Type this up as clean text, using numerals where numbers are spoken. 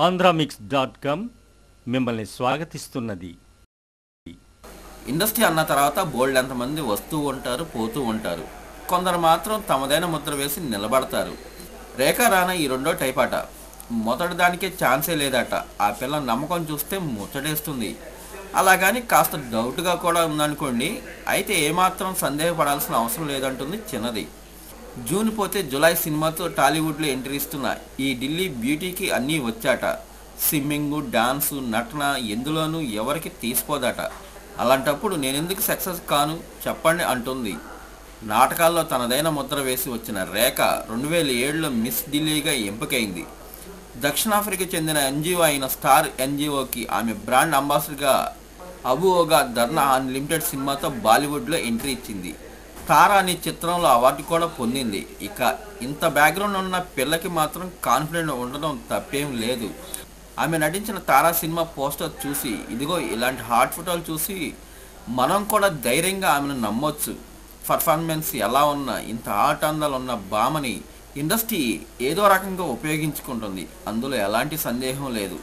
ఆంధ్రామిక్స్.com మిమ్మల్ని స్వాగతిస్తున్నది. ఇండస్ట్రీ అన్న తర్వాత బోల్డ్ ఎంతమంది వస్తూ ఉంటారు, పోతూ ఉంటారు. కొందరు మాత్రం తమదైన ముద్ర వేసి నిలబడతారు. రేఖా రాణా ఈ రెండో టైప్ అట. మొదటి దానికే ఛాన్సే లేదట. ఆ పిల్ల నమ్మకం చూస్తే ముచ్చటేస్తుంది. అలాగని కాస్త డౌట్గా కూడా ఉందనుకోండి, అయితే ఏమాత్రం సందేహపడాల్సిన అవసరం లేదంటుంది చిన్నది. జూన్ పోతే జులై సినిమాతో టాలీవుడ్లో ఎంట్రీ ఇస్తున్న ఈ ఢిల్లీ బ్యూటీకి అన్నీ వచ్చాట. స్విమ్మింగు, డాన్సు, నటన ఎందులోనూ ఎవరికి తీసిపోదట. అలాంటప్పుడు నేనెందుకు సక్సెస్ కాను చెప్పండి అంటుంది. నాటకాల్లో తనదైన ముద్ర వేసి వచ్చిన రేఖ 2007లో మిస్ ఢిల్లీగా ఎంపికైంది. దక్షిణాఫ్రికా చెందిన ఎన్జిఓ అయిన స్టార్ ఎన్జిఓకి ఆమె బ్రాండ్ అంబాసిడర్గా అబుఓగా ధర్నా అన్లిమిటెడ్ సినిమాతో బాలీవుడ్లో ఎంట్రీ ఇచ్చింది. తారా అనే చిత్రంలో అవార్డు కూడా పొందింది. ఇక ఇంత బ్యాక్గ్రౌండ్ ఉన్న పిల్లకి మాత్రం కాన్ఫిడెంట్ ఉండడం తప్పేం లేదు. ఆమె నటించిన తారా సినిమా పోస్టర్ చూసి, ఇదిగో ఇలాంటి హాట్ ఫోటోలు చూసి మనం కూడా ధైర్యంగా ఆమెను నమ్మొచ్చు. పర్ఫార్మెన్స్ ఎలా ఉన్నా ఇంత హాట్ అందాలు ఉన్న భామని ఇండస్ట్రీ ఏదో రకంగా ఉపయోగించుకుంటుంది. అందులో ఎలాంటి సందేహం లేదు.